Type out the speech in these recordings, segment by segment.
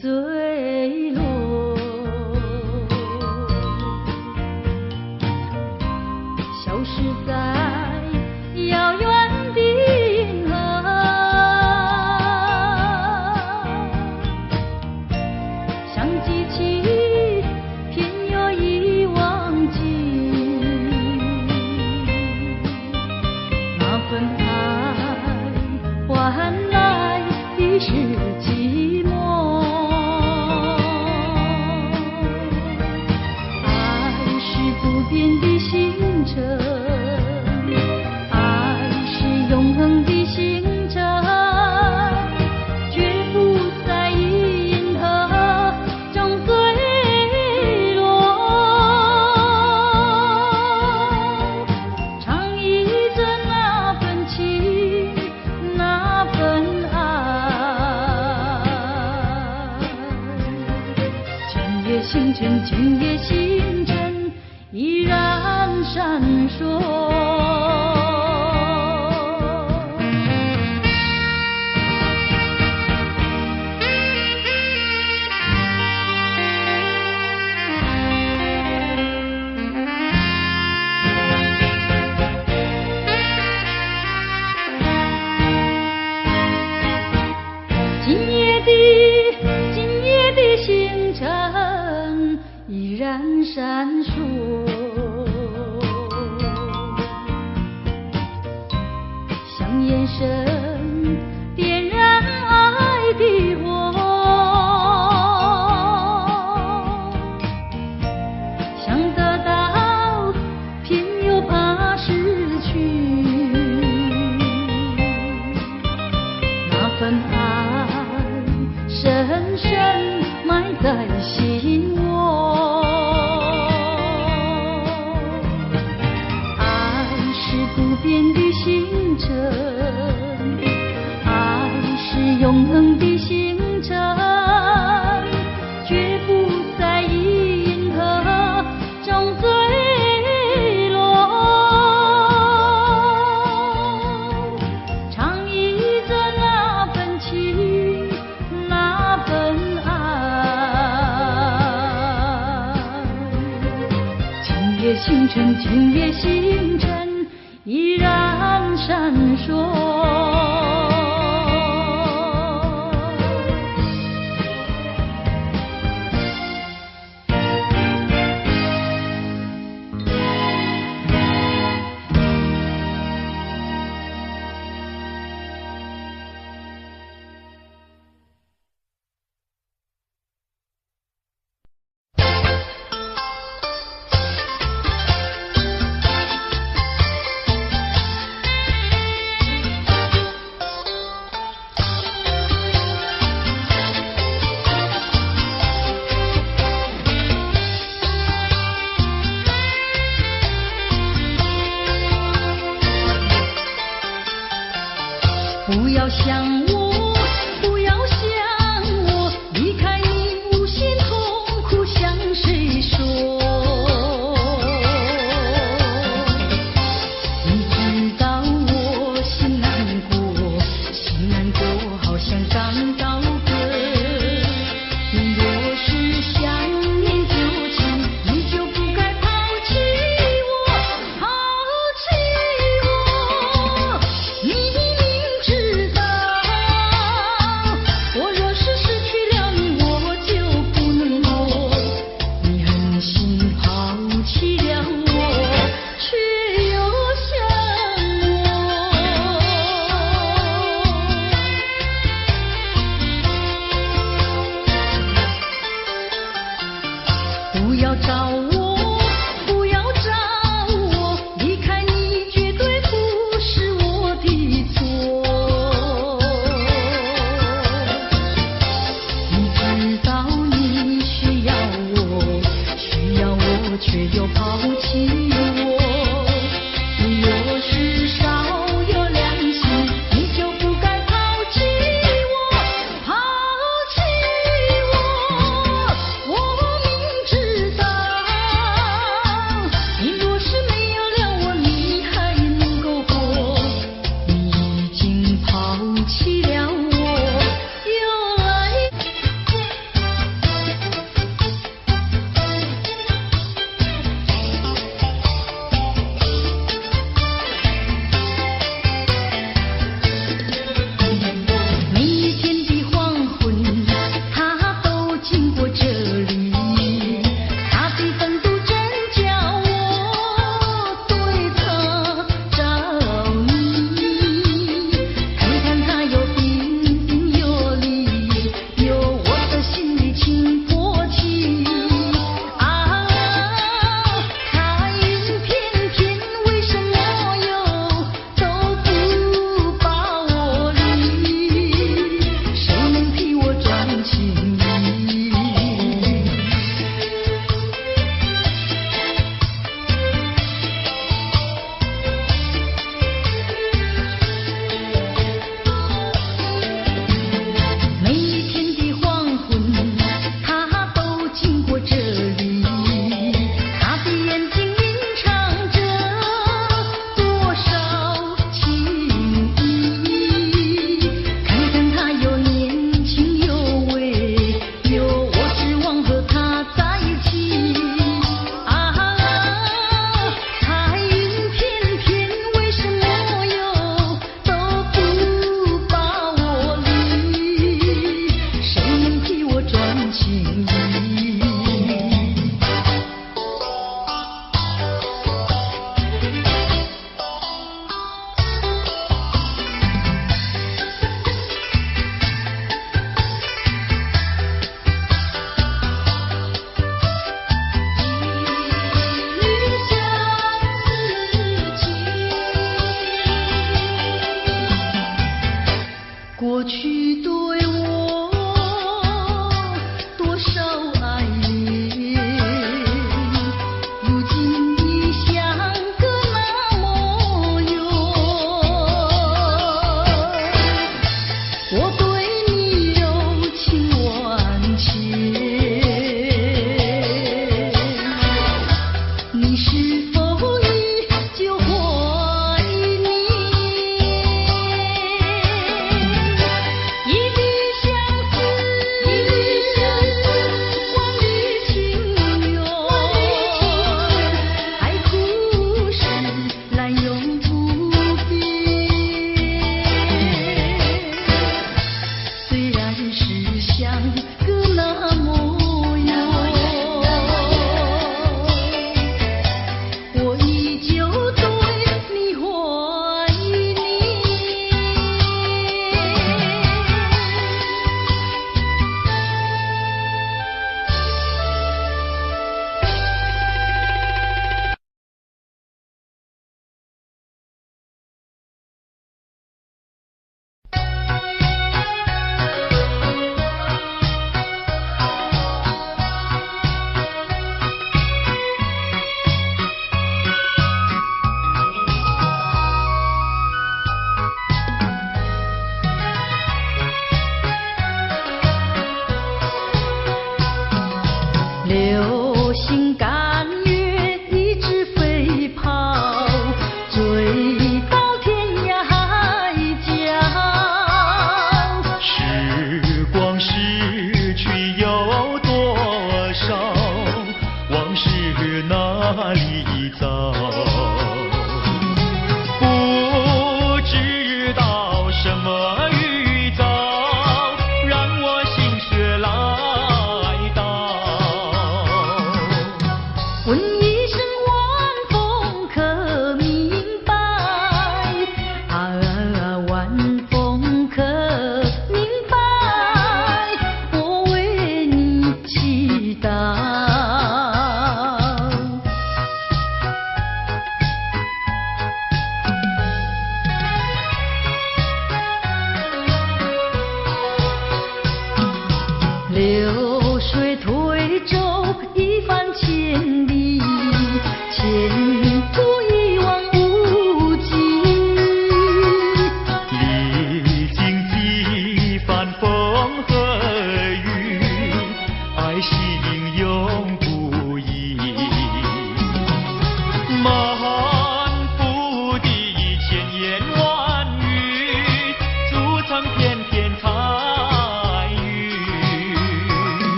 坠落，消失在遥远的银河，想记起偏又已忘记，那份爱换来的是寂寞。不变的星辰，爱是永恒的星辰，绝不在银河中坠落。唱忆着那份情，那份爱。今夜星辰，今夜星辰。依然闪烁。今夜的星辰依然闪烁。眼神点燃爱的火，想得到，偏又怕失去，那份爱深深埋在心窝。爱是不变的星辰，永恒的星辰，绝不在银河中坠落。唱忆着那份情，那份爱。今夜星辰，今夜星辰依然闪烁。不要想我，不要想我，离开你无限痛苦向谁说？你知道我心难过，心难过好像长刀割。你若是想念旧情，你就不该抛弃我，抛弃我。你明知道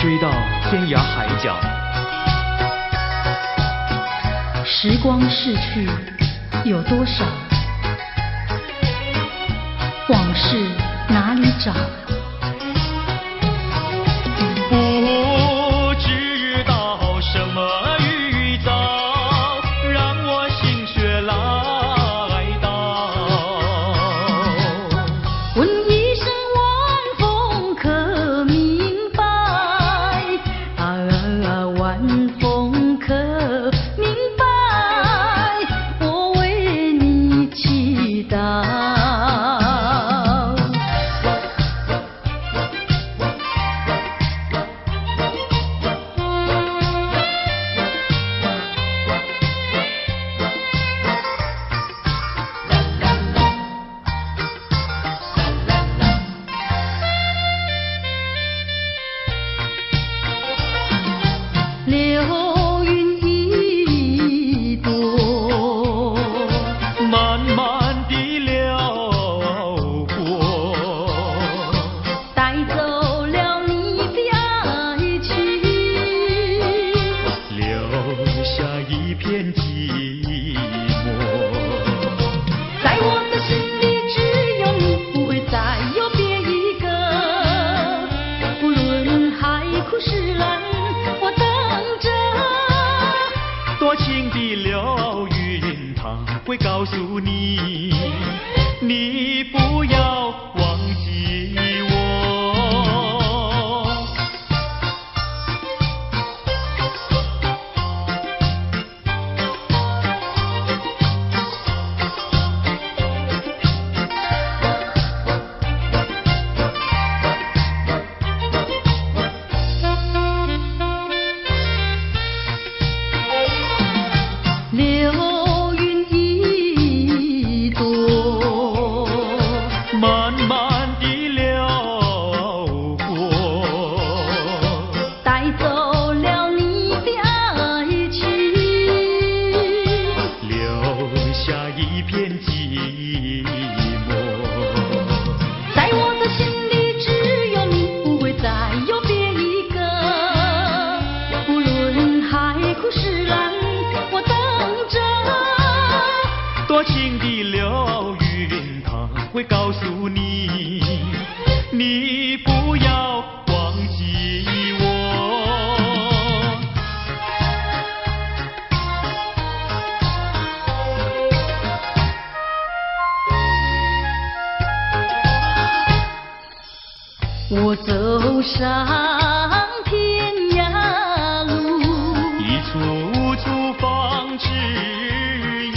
追到天涯海角。时光逝去有多少？往事哪里找？不知道什么预兆，让我心血来到。问一声晚风可明白？晚风可明白？我为你祈祷。流云一朵，慢慢地流过，带走了你的爱情，留下一片寂寞。在我的心里只有你，不会再有别一个。不论海枯石烂，我等着。多情的流云，它会告诉你，你不要忘记我。流云一朵，慢慢地流过，带走了你的爱情，留下一片寂寞。在我的心里只有你，不会再有别一个。不论海枯石烂，我等着。多情的流云，它会告诉你，你不要忘记我。我走上天涯路，一处处放指引，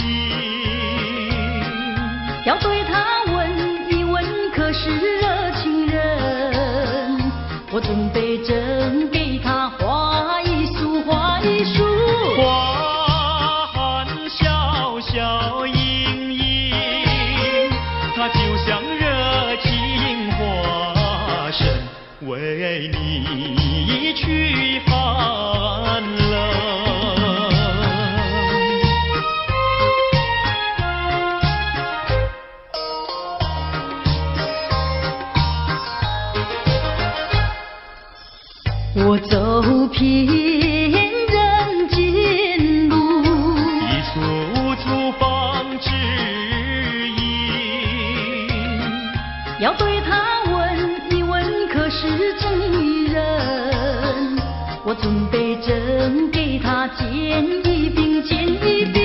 要对他问一问，可是热情人？我准备真给他画一束，画一束。花含笑笑盈盈，它就像热情化身，为你驱寒冷。我走遍人间路，一处处放指引，要对他问一问，可是真一人？我准备真给他见一并，见一并。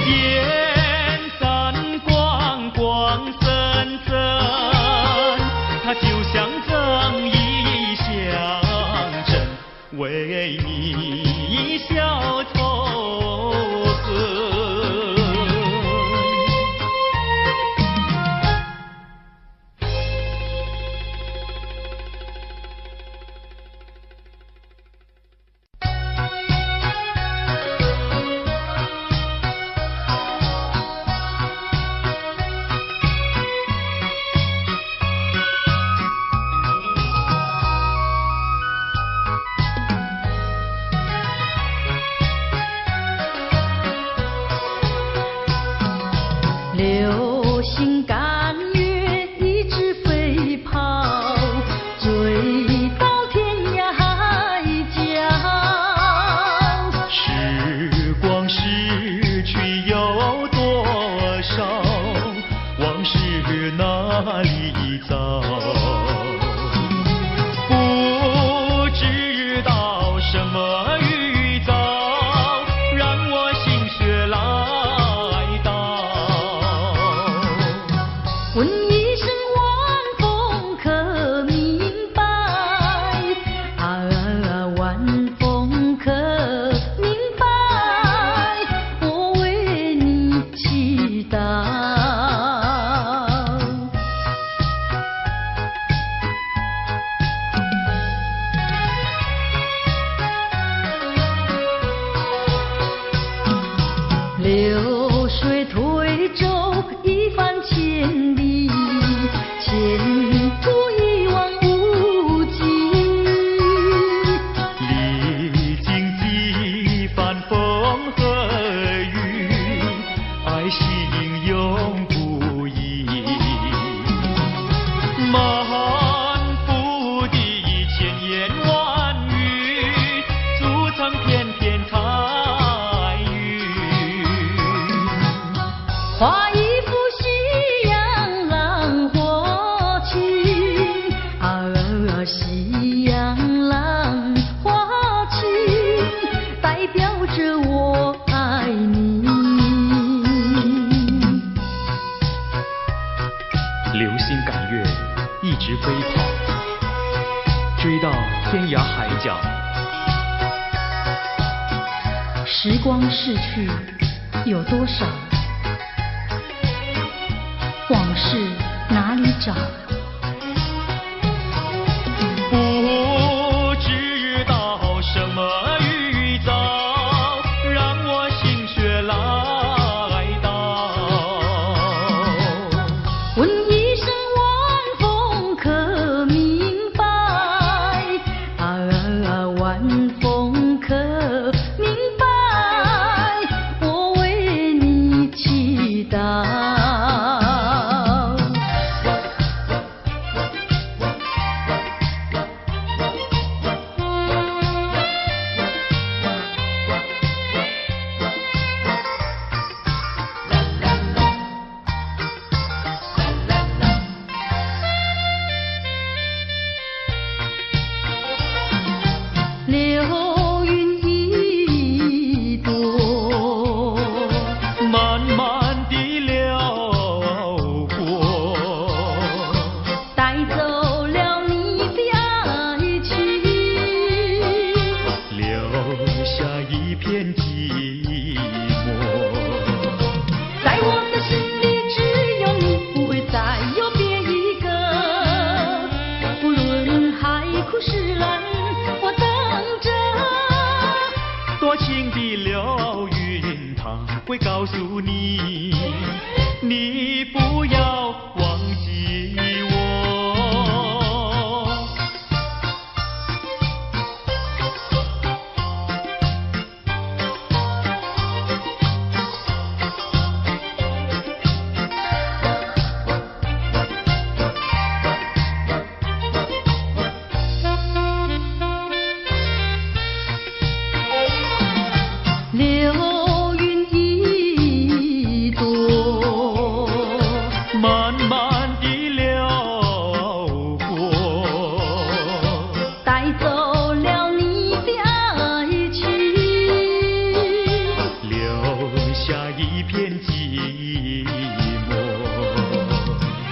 烟散光光森森，它就像正义象征，为你消仇恨。夕阳浪花情，代表着我爱你。流星赶月，一直飞跑，追到天涯海角。时光逝去有多少？往事哪里找？不知道什么预兆，让我心血来到。问一声晚风可明白？晚风可明白？我为你祈祷。流云一朵，慢慢地流过，带走了你的爱情，留下一片寂寞。在我的心里只有你，不会再有别一个。不论海枯石烂，我等着。多情的流云，它会告诉你，你不要忘记我。流云一朵，慢慢地流过，带走了你的爱情，留下一片寂寞。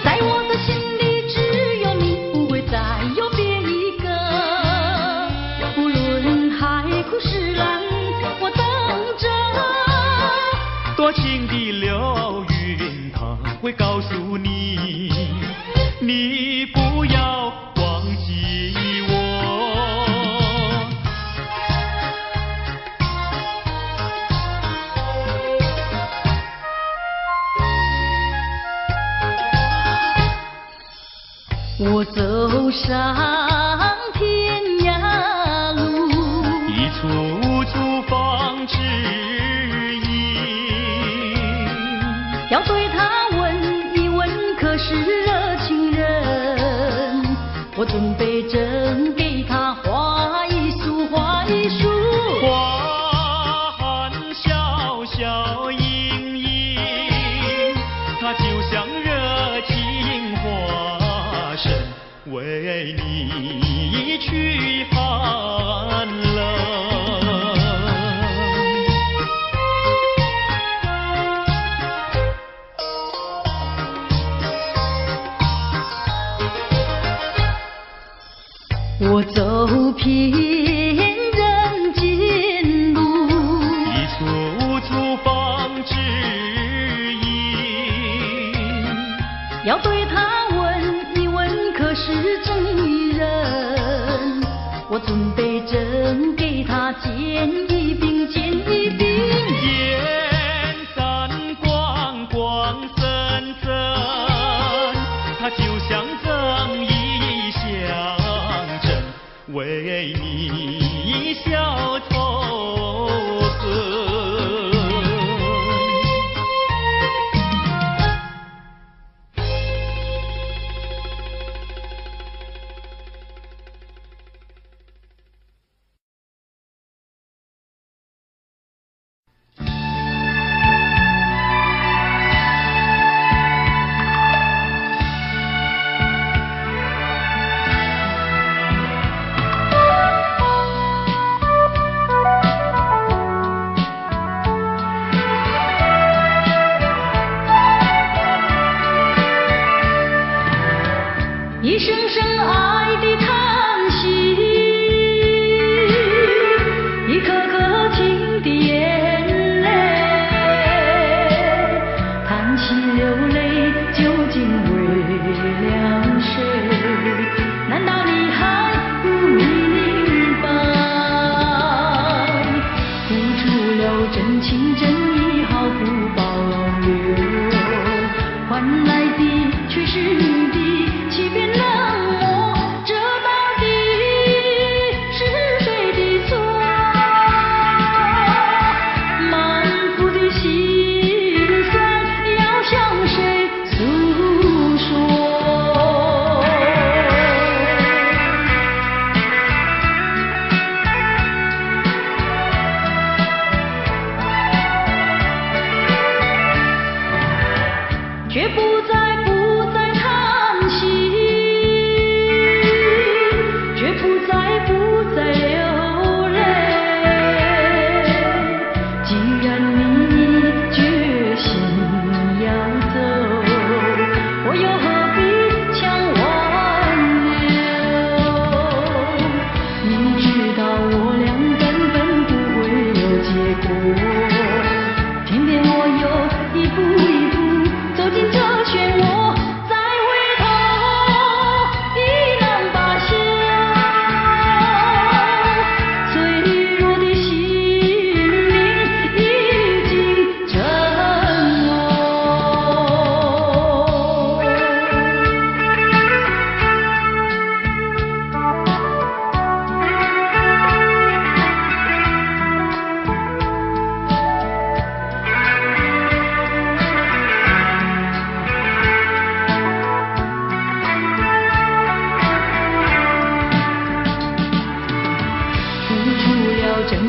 在我的心里只有你，不会再有别一个。不论海枯石烂，我等着。多情的流云，它会告诉你，你不要忘记我。我走上天涯路，一簇簇放指引，要对他问一问，可是热情人？我准备真给他画一束，画一束。花含笑笑盈盈，它就像热情化身，为你去寒冷。我走遍人间路，一簇簇放指引，要对他问一问，可是真一人？我准备真给他见一饼，见一饼。烟散光光森森，它就像正义象征，为你消仇恨。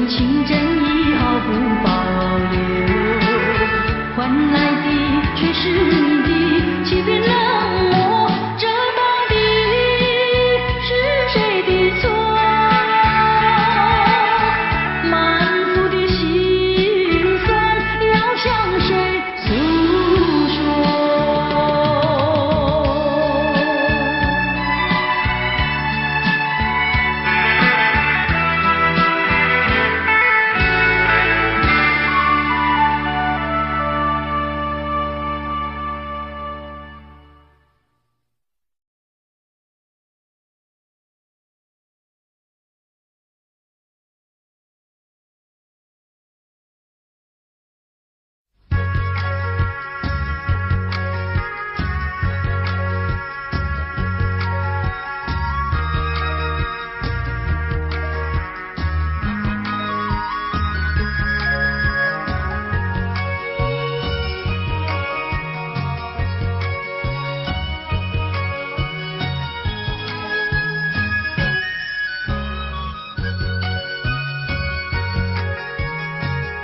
情真意毫不保留，换来的却是你的欺骗冷漠，这到底是谁的错？满腹的心酸要向谁诉说？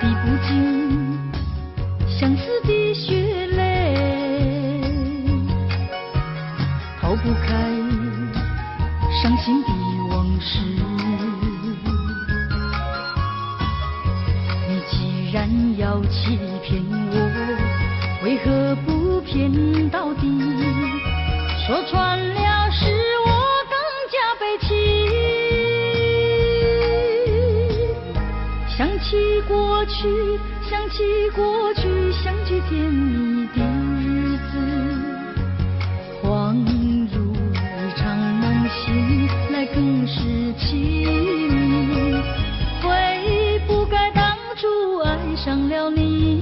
滴不尽相思的血泪，逃不开伤心的往事。你既然要欺骗我，为何不骗到底？说穿了是我更加悲戚。想起过去，想起过去，相聚甜蜜的日子，恍如一场梦醒来更是凄迷。悔不该当初爱上了你。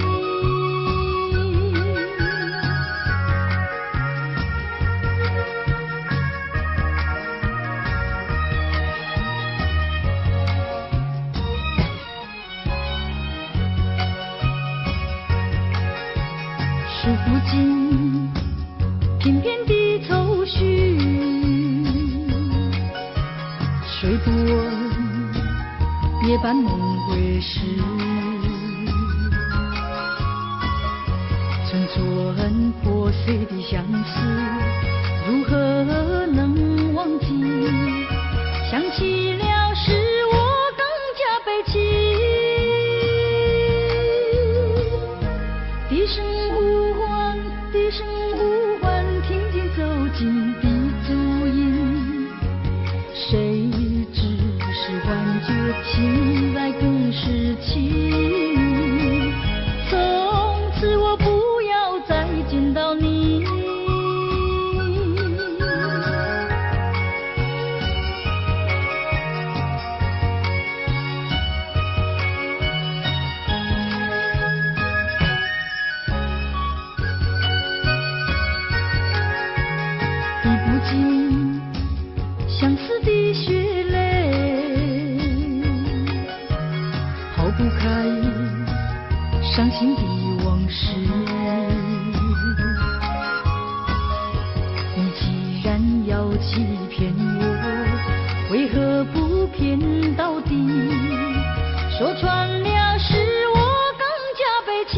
数不尽片片的愁绪，睡不稳夜半梦回时，寸寸破碎的相思，如何能忘记？想起了是我更加悲戚。低声呼唤，低声呼唤，听见走近的足音。谁知是幻觉，醒来更是凄迷。从此我不要再见到你。滴不尽相思的血泪，逃不开伤心的往事。你既然要欺骗我，为何不骗到底？说穿了是我更加悲戚。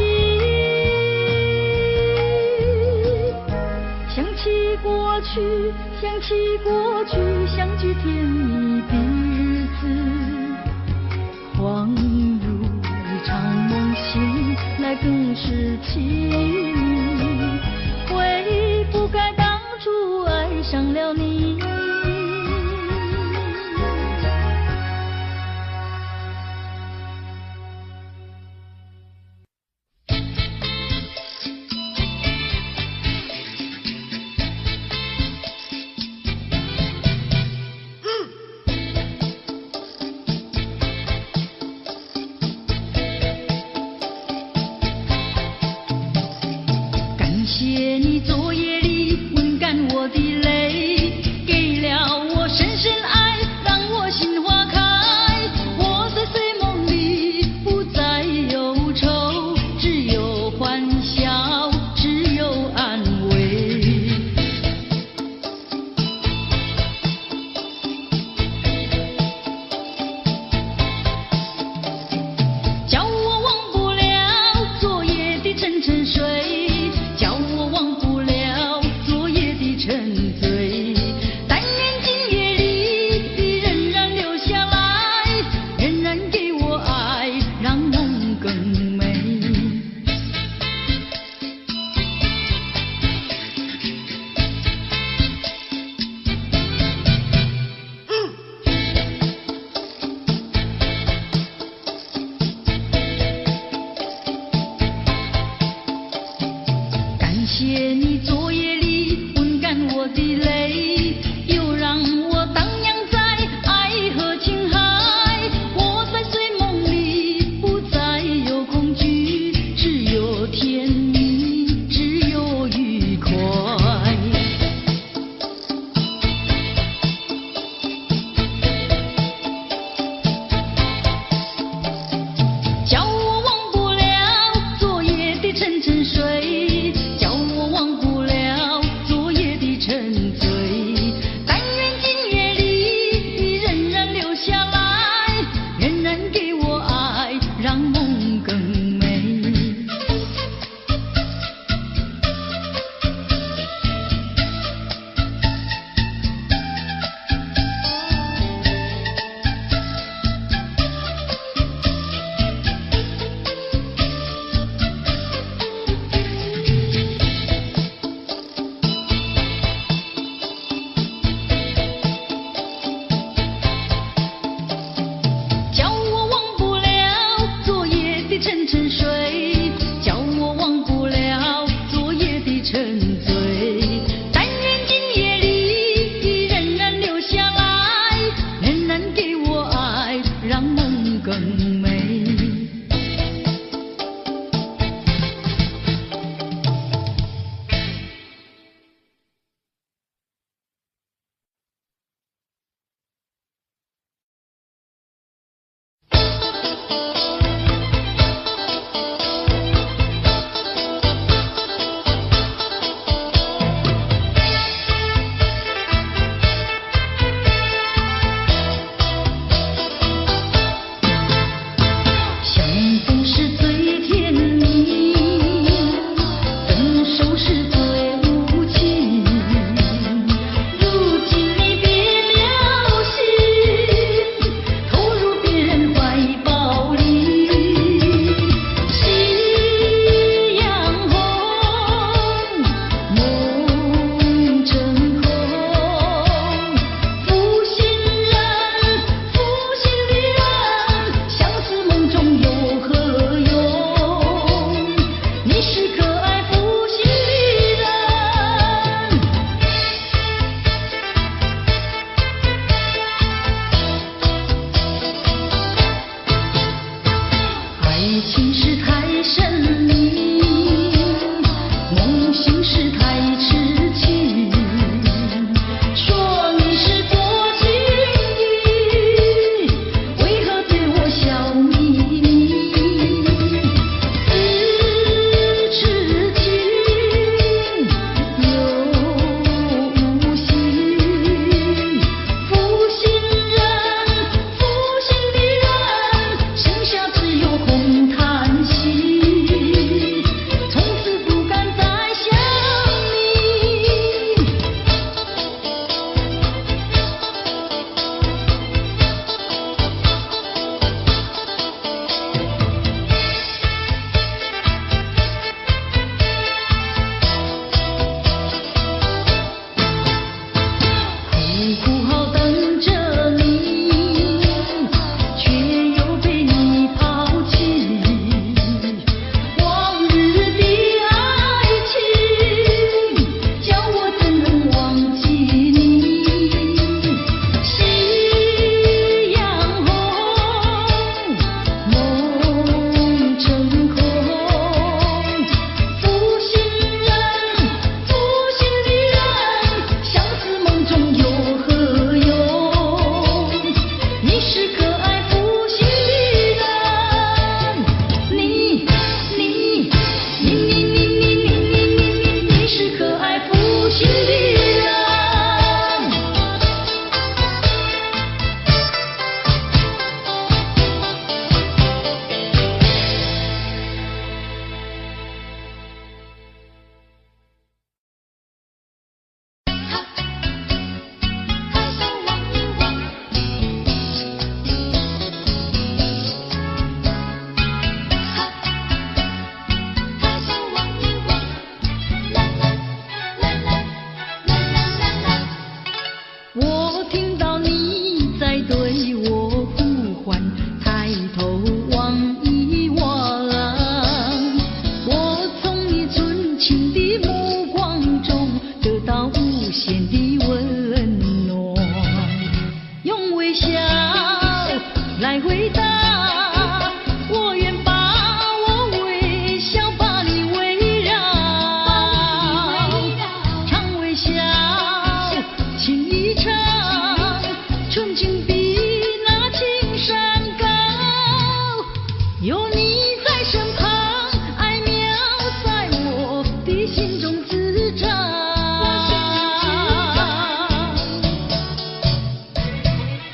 想起过去，想起过去，相聚甜蜜的日子，恍如一场梦醒来更是凄迷。悔不该当初爱上了你。更美。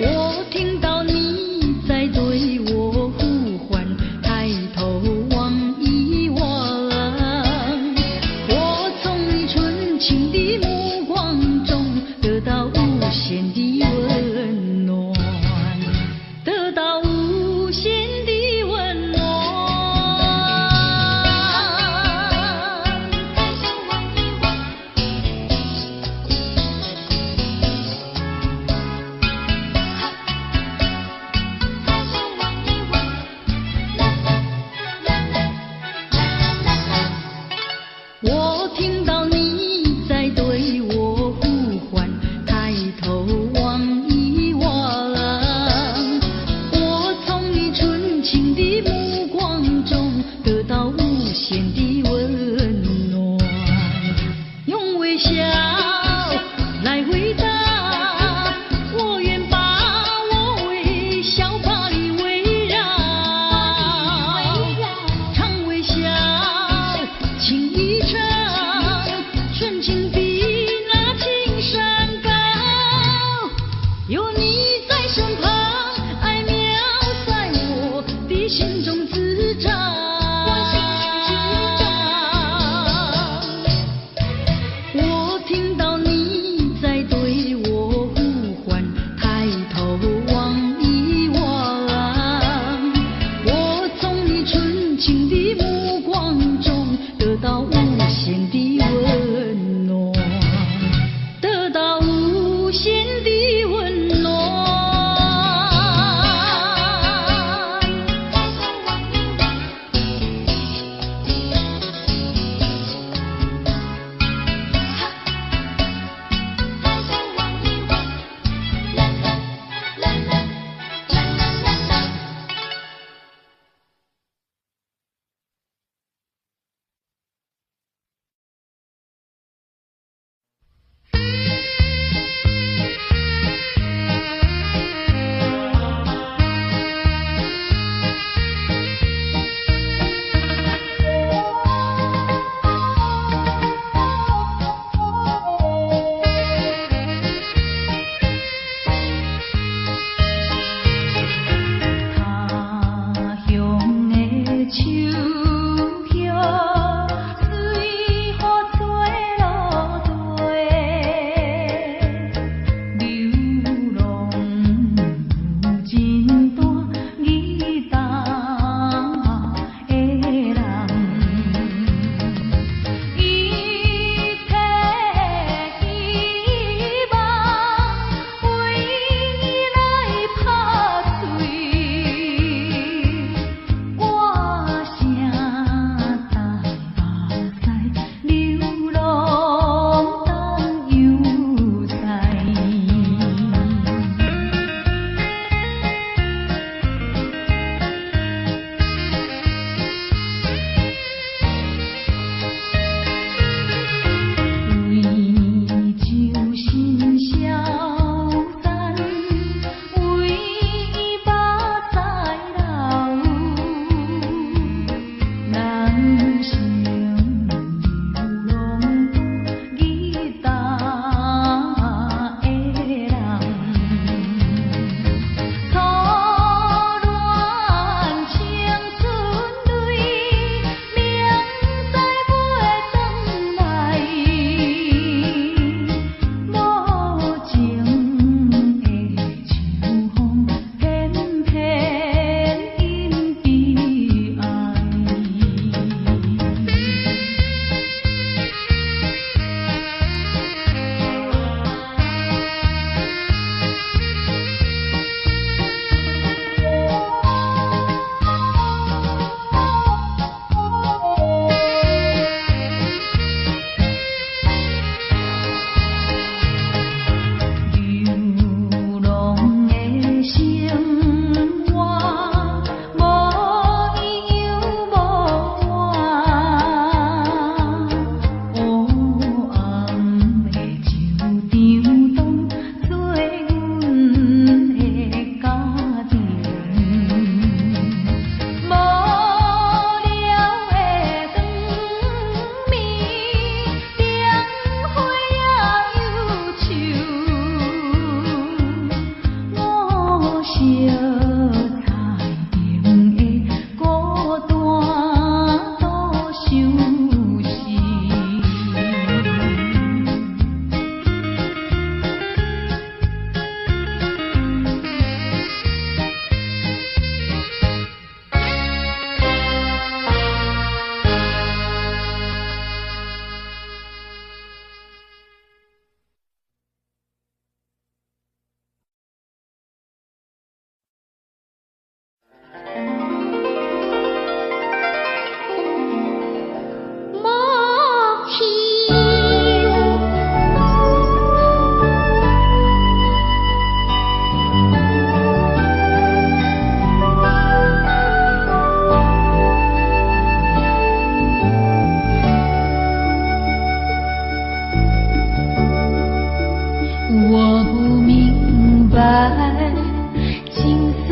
我听到你在对我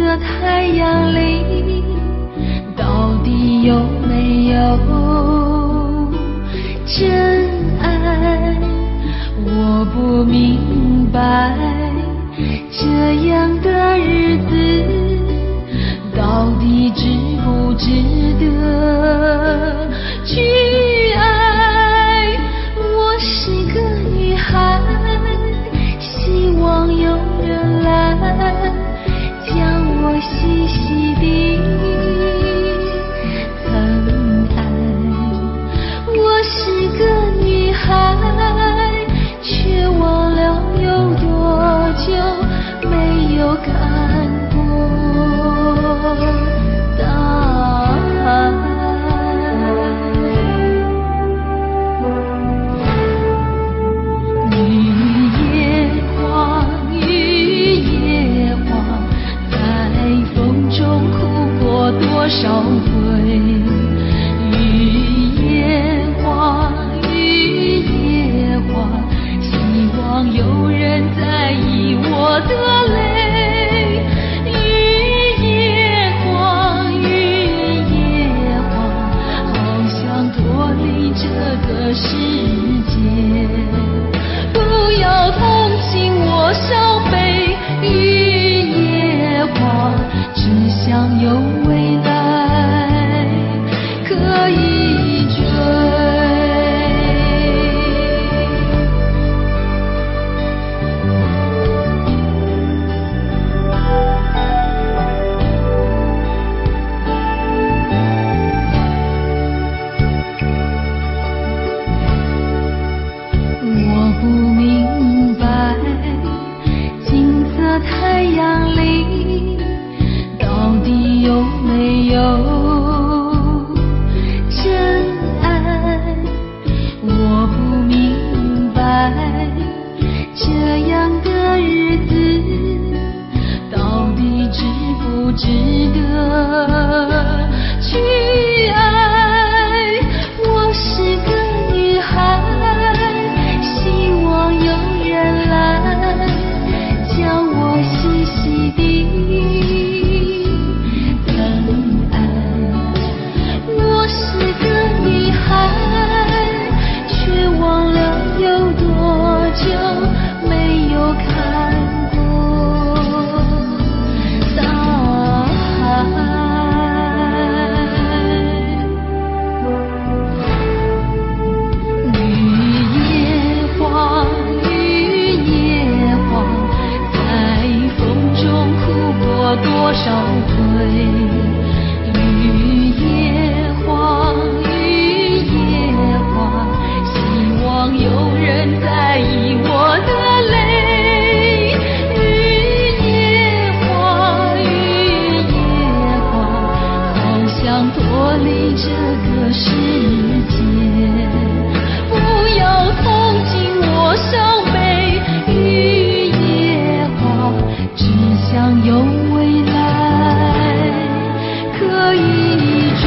色太阳里，到底有没有真爱？我不明白，这样的日子到底值不值得去爱？我是个女孩，希望有人来将我细细地疼爱。我是个女孩，却忘了有多久没有看过大海。雨夜花，雨夜花，在风中哭过多少回？雨夜花，雨夜花，希望有人在意我的泪。雨夜花，雨夜花，好想脱离这个世界。不要同情我伤悲，雨夜花，只想有未来可以追。我不明白，金色太阳里到底有没有真爱？我不明白，这样的日子到底值不值得去爱？我是个女孩，希望有人来将我细细地疼爱。我是个女孩，却忘了有多久没有看过大海。雨夜花，雨夜花，在风中哭过多少回？雨夜花，雨夜花，希望有人在意我的泪。雨夜花，雨夜花，好想脱离这个世界。不要同情我伤悲，雨夜花，只想有未来可以追。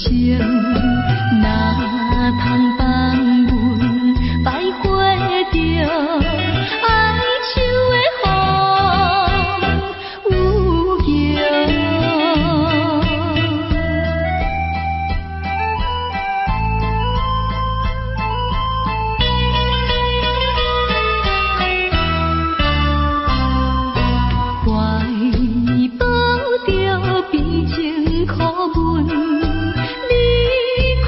情，哪通放阮白花着哀愁的风有情。怀抱着悲情苦闷，离开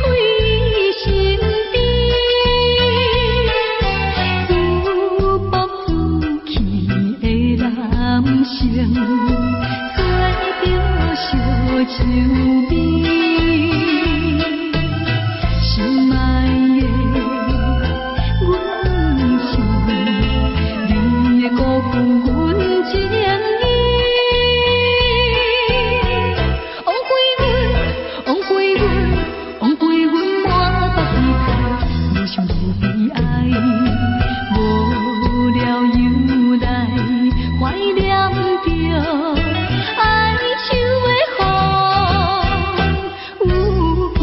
身边，自暴自弃的男性，找着烧酒味，心爱的阮想，你的辜负阮情意。枉归阮满腹悲痛，愈想愈悲哀，无聊又来怀念着哀愁的风有情。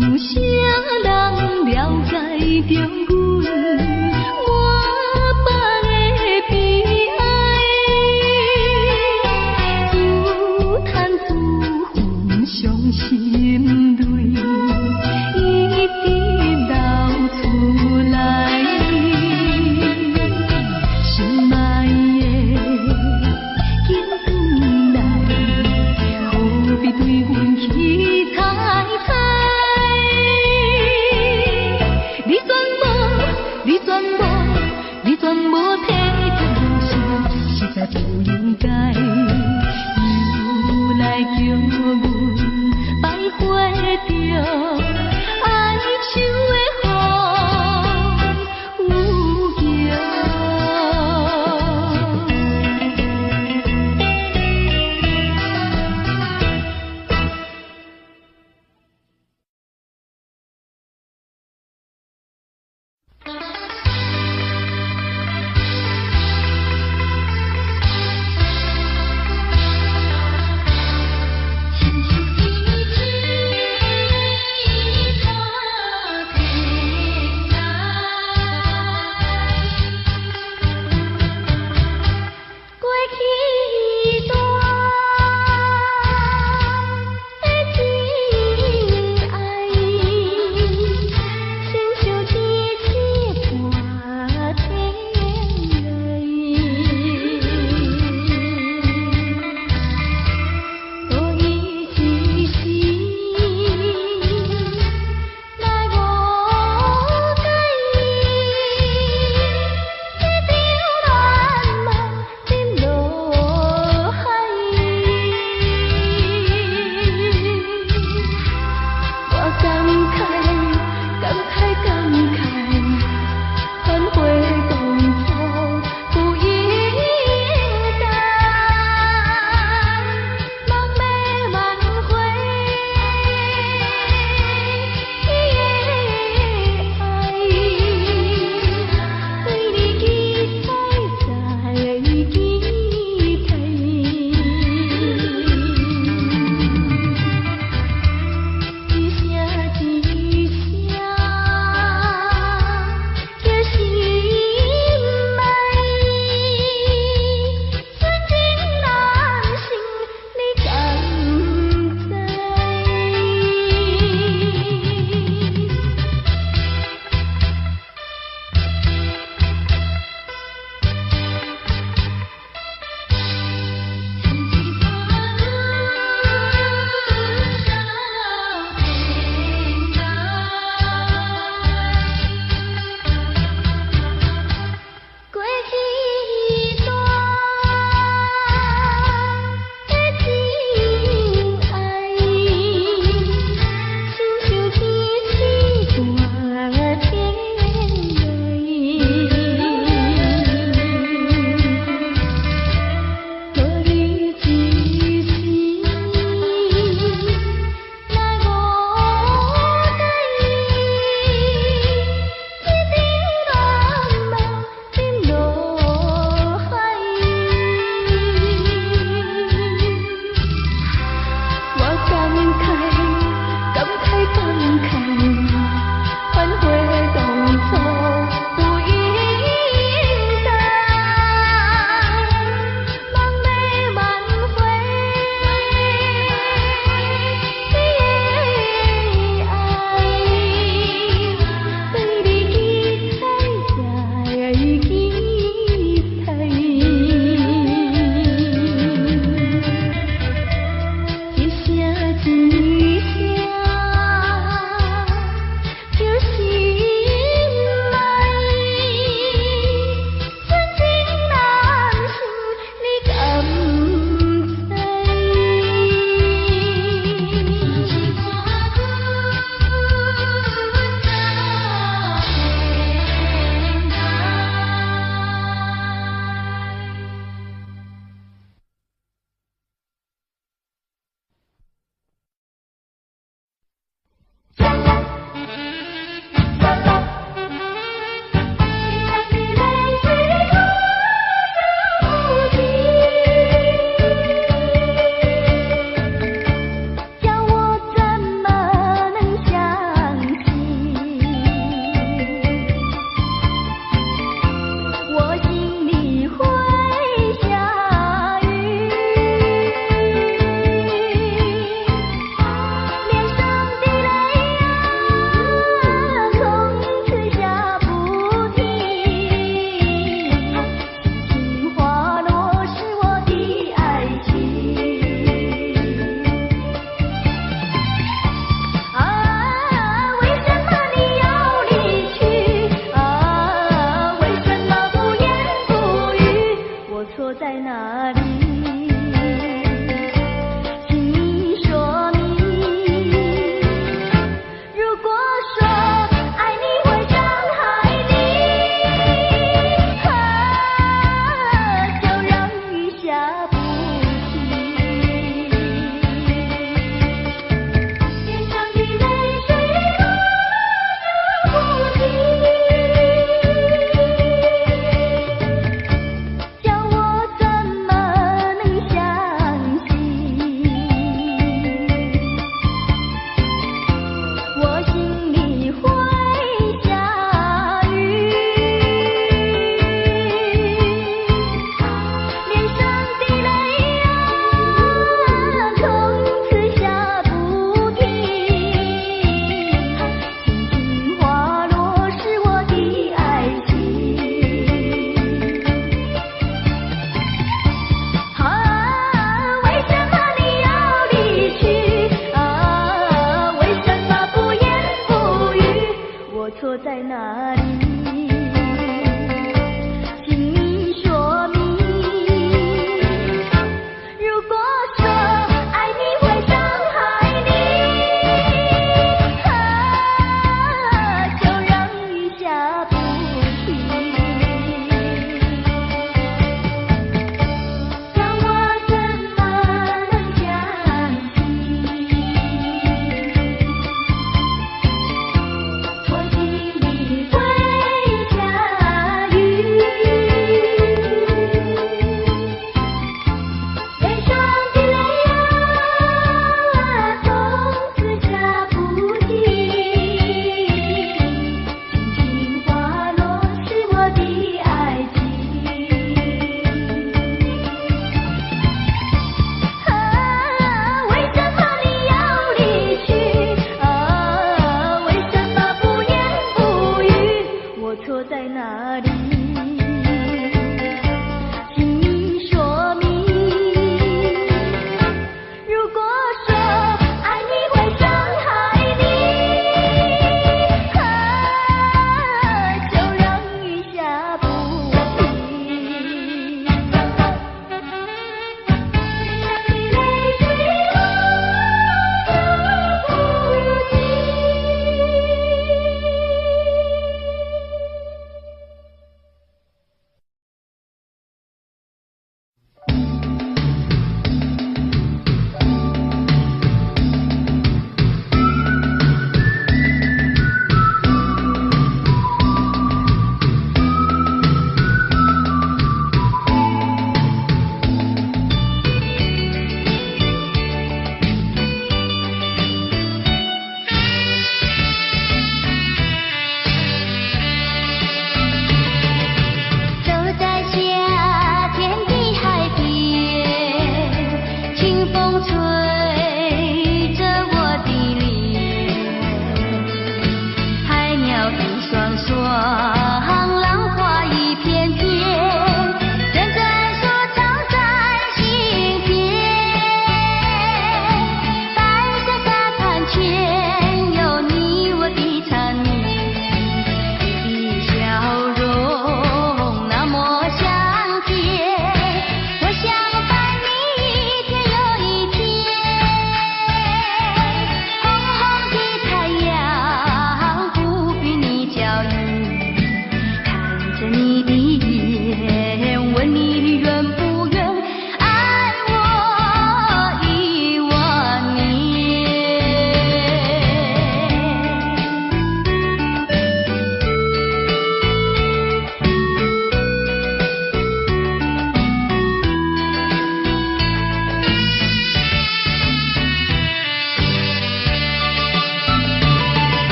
有啥人了解着阮满腹的悲哀？自叹自恨伤心泪，一直流出来。心爱的，紧转来，何必对阮气猜猜？你选无心里会下雨，脸上的泪啊，从此下不停。轻轻滑落是我的爱情。啊，为什么你要离去？啊，为什么不言不语？我错在哪里？请你说明。如果说爱你会伤害你，啊，就让雨下不停。让我怎么能相信？我心里会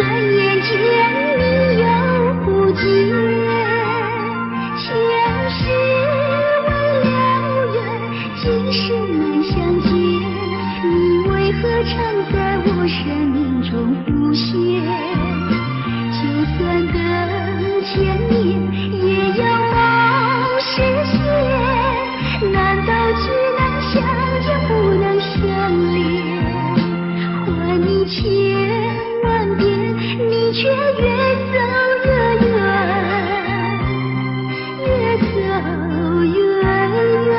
转眼间你又不见，前世未了缘，今生难相见，你为何常在我生命中浮现？就算等千年，也要望实现，难道只能相见不能相恋？还你千万遍，你却越走越远，越走越远。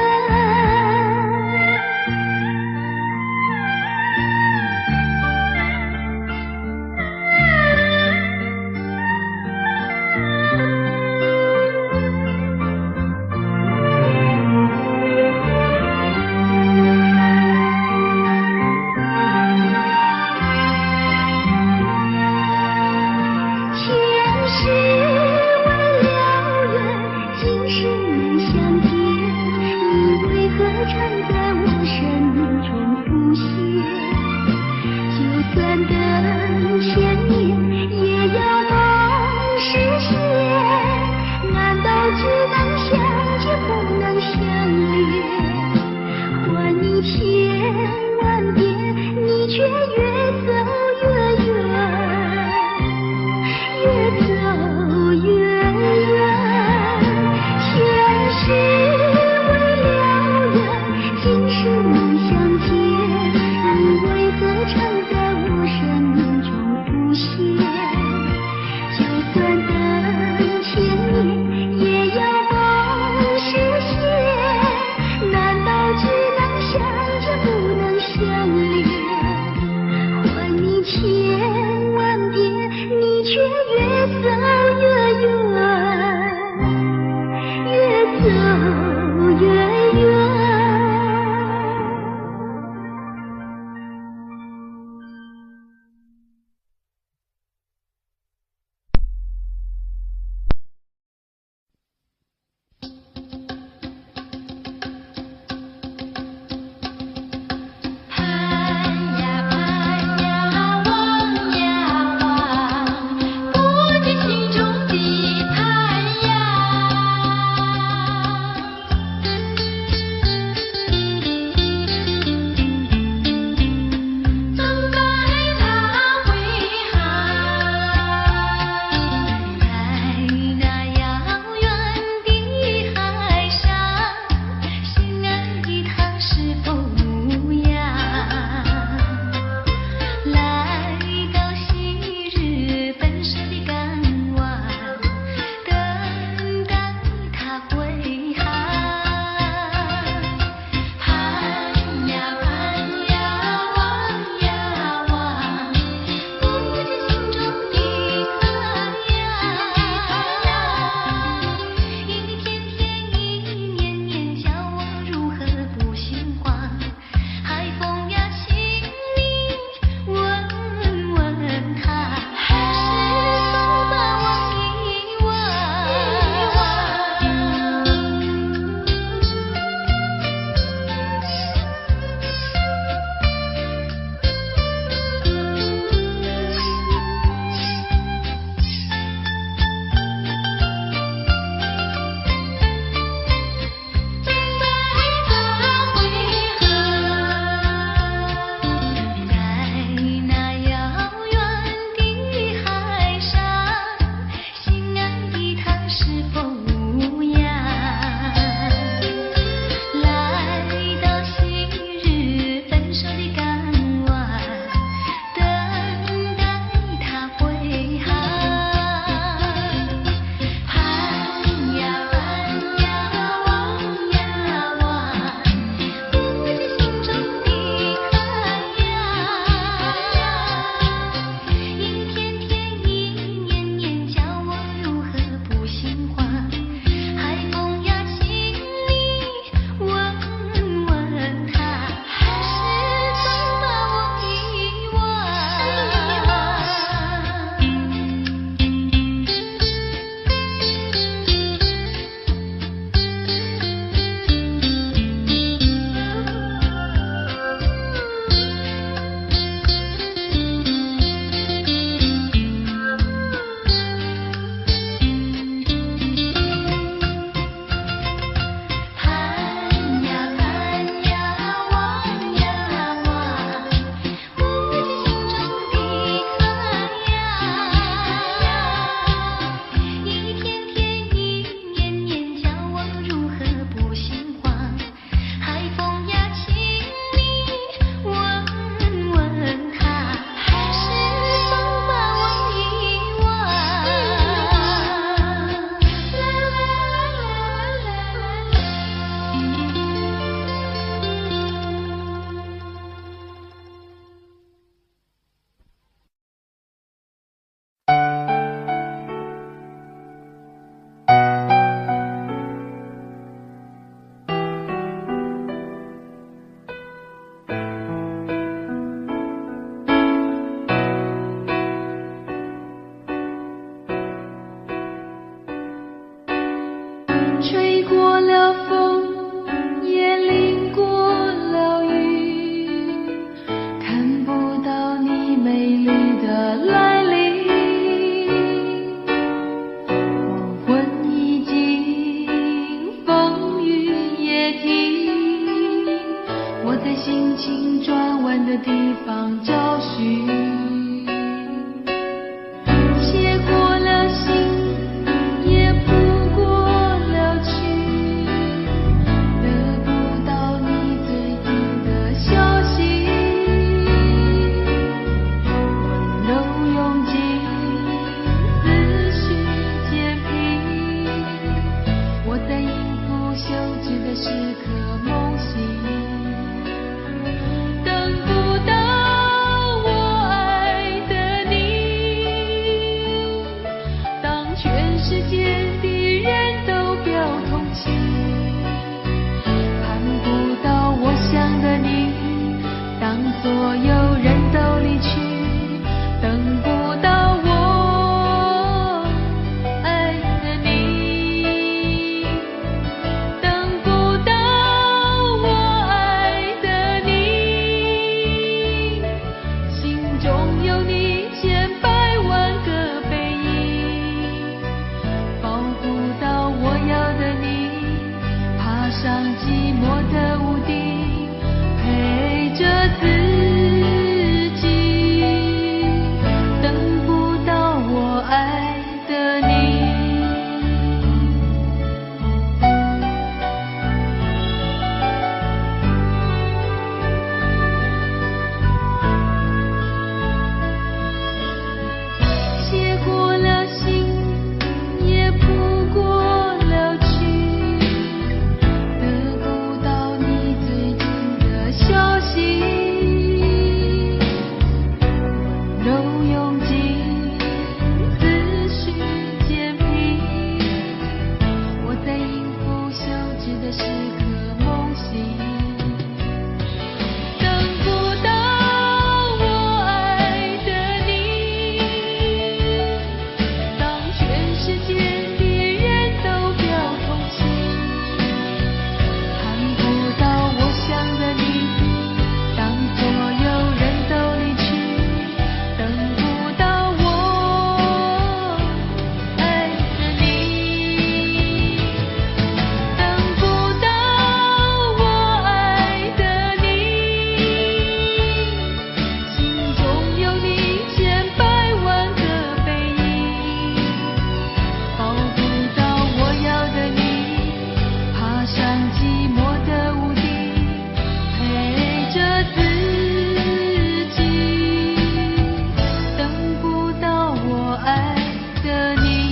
爱的你。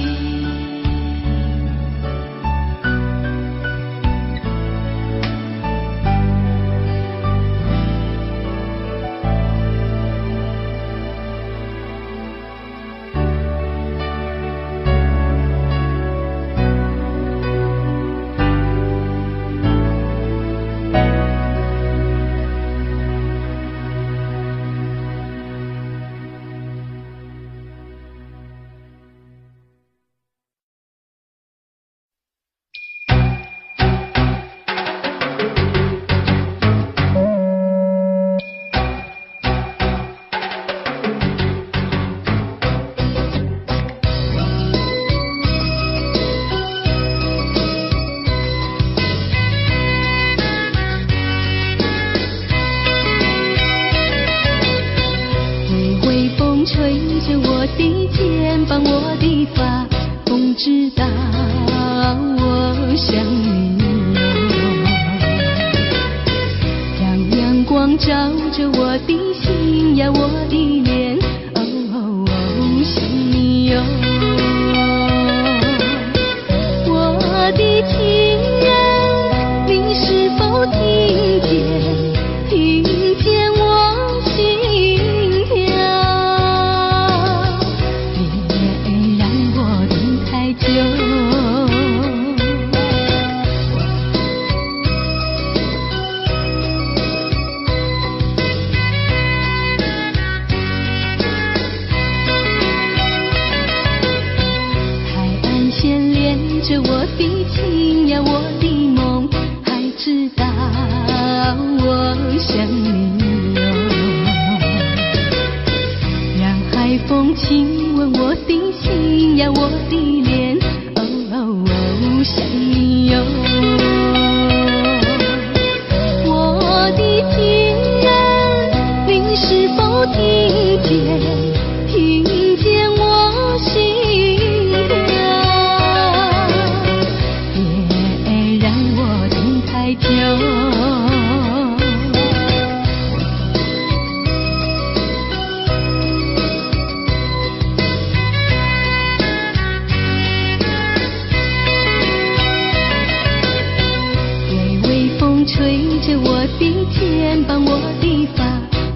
吹着我的肩膀，我的发，风知道我想你哟。让阳光照着我的心呀，我的脸，哦，想你哟。我的情人，你是否听见？听见我心跳？着我的情呀，我的梦，还知道我想你哟。让海风亲吻我的心呀，我的脸，哦，想你哟。我的情人，你是否听见？听见我心太久。微微风吹着我的肩膀，我的发，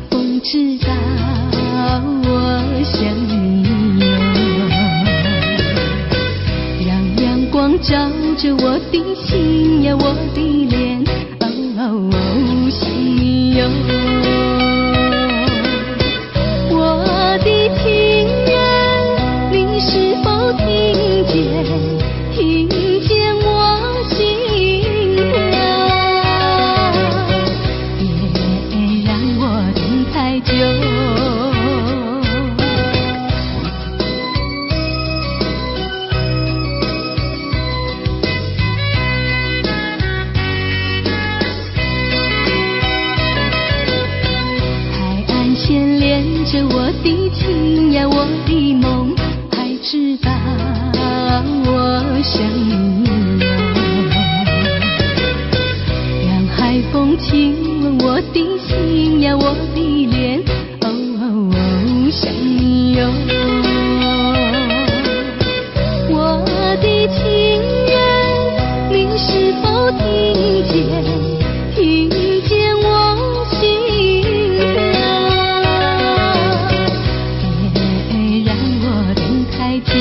风知道我想你哟。让阳光照着我的心呀，我的脸，哦，想你哟。我的情人，你是否听见？听见我心跳？别让我等太久。牵连着我的情呀，我的梦，还知道我想你哟。让海风亲吻我的心呀，我的脸，哦，想你哟。我的情人，你是否听见？听见我心太久。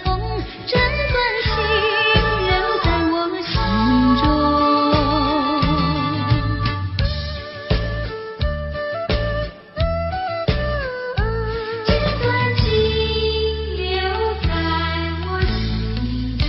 痛，这段情仍在我心中。这段情留在我心中。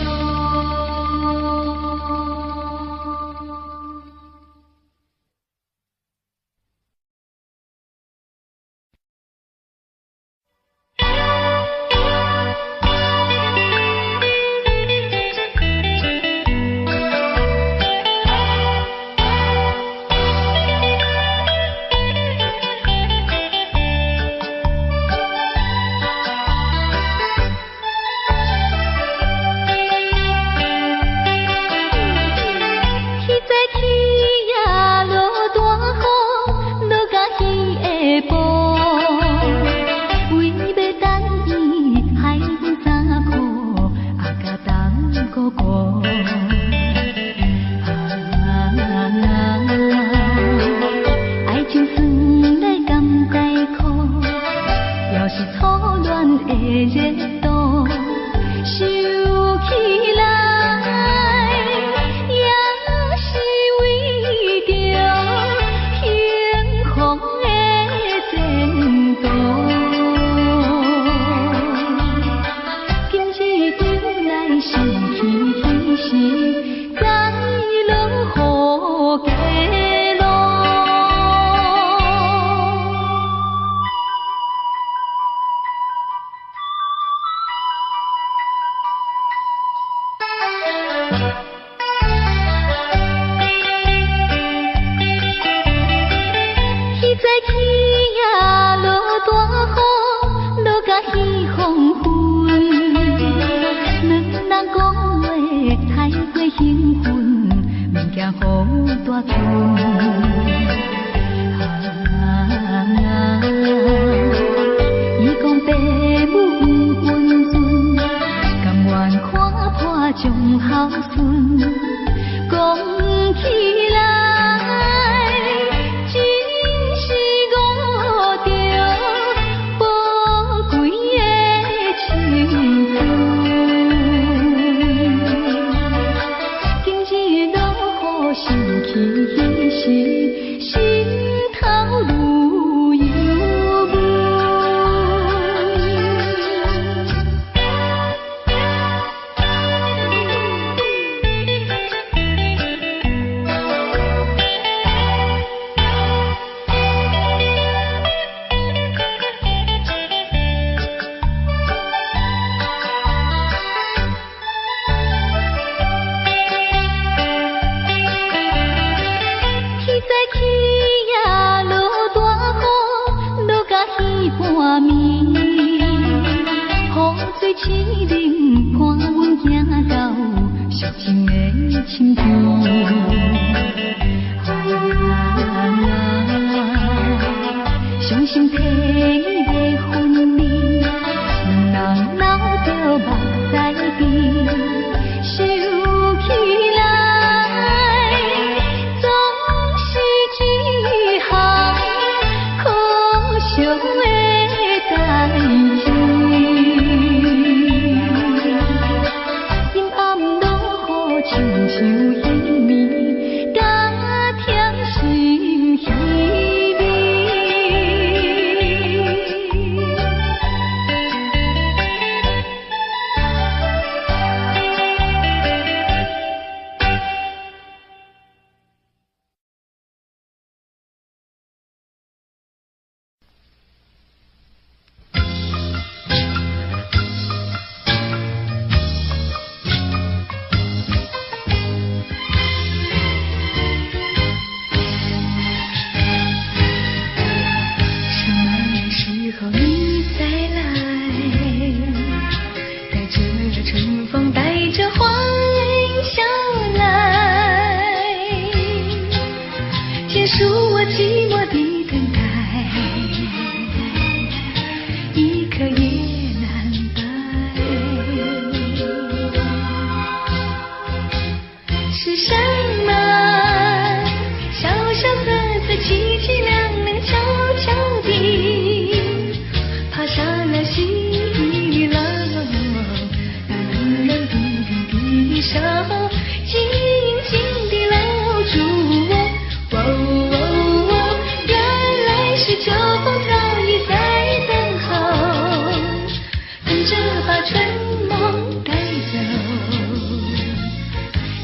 把春梦带走，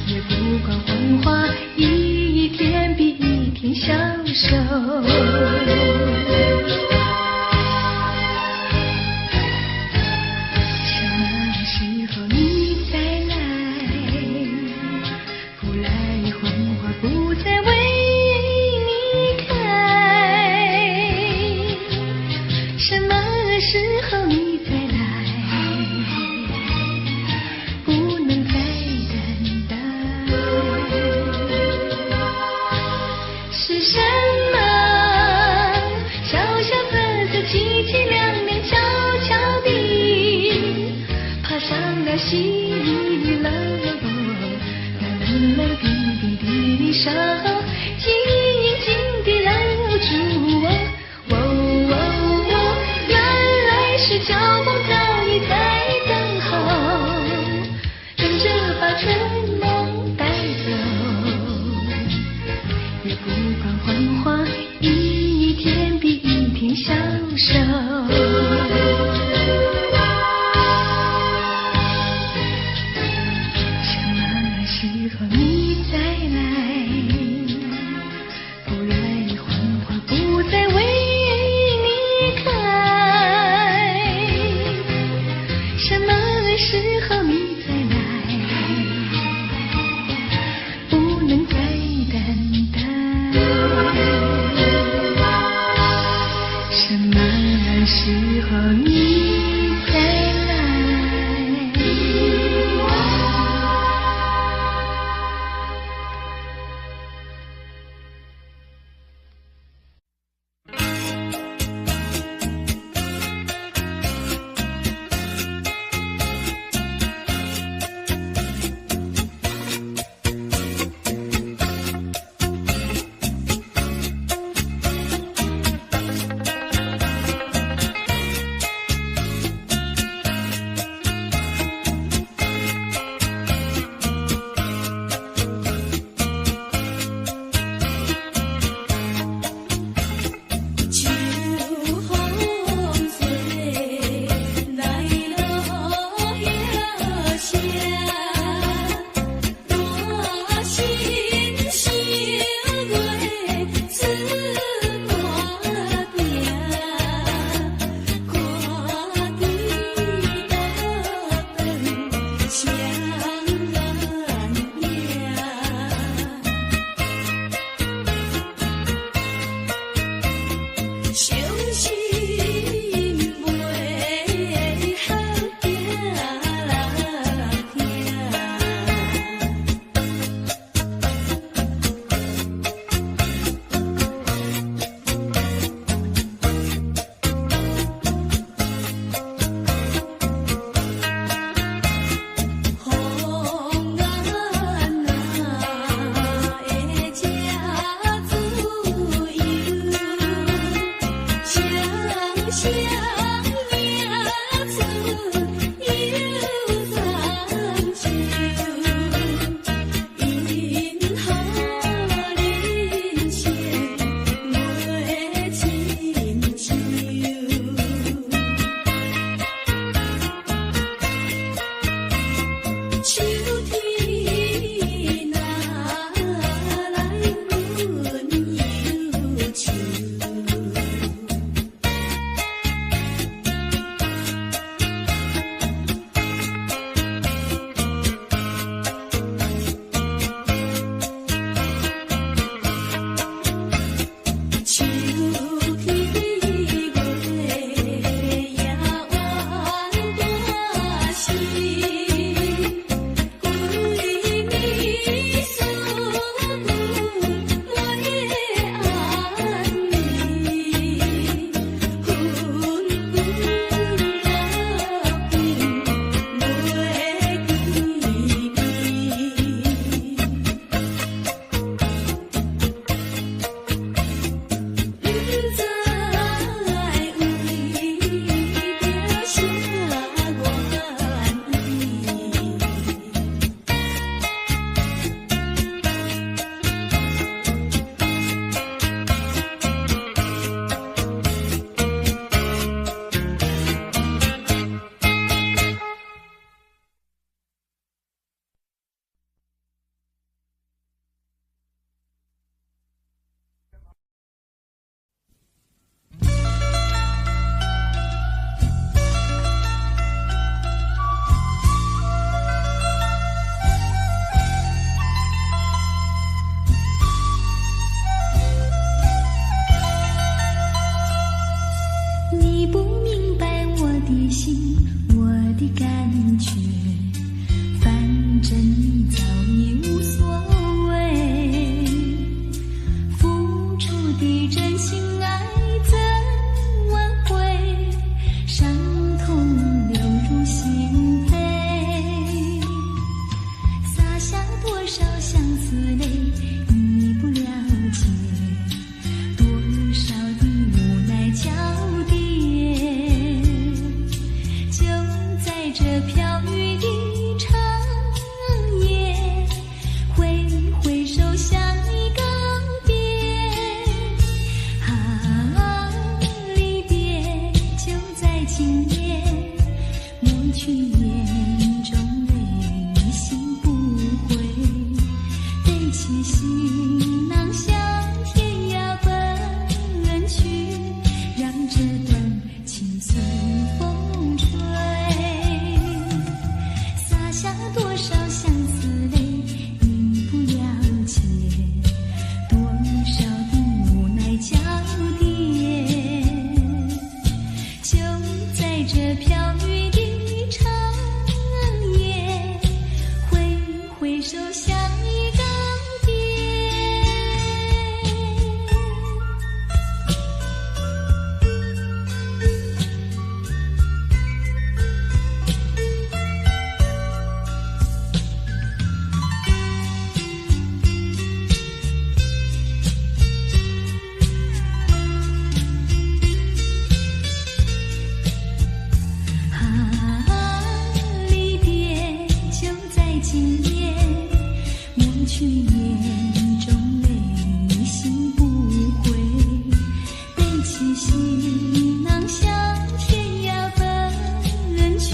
也不管黄花一天比一天消瘦。什么时候你再来？不来，黄花不再为你开。什么时候你再来？不能再等待。是什么小小子子凄凄凉凉悄悄地爬上了细雨楼，那冷冷冰冰的手紧紧地搂住我。原来是脚步早已在等候，跟着把春梦带走，也不管黄花一天比一天消瘦。什么时候你再来？不来，黄花不再为你开。什么时候你再来？不能再等待。什么时候你再来？却，反正早已无所谓。付出的真心爱怎挽回？伤痛流入心扉，洒下多少相思泪，你不了解。多少的无奈交叠，就在这飘雨的长夜，挥挥手向你告别。啊，离别就在今夜，抹去眼中泪，心不悔。背起行囊向天涯奔去，让这段情随风吹。洒下多少相思泪，你不了解。多少的无奈交叠，就在这飘雨的长夜，挥挥手向你告别。离别就在今夜，抹去眼中泪，心不悔。背起行囊向天涯奔去，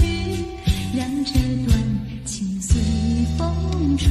让这段情随风吹。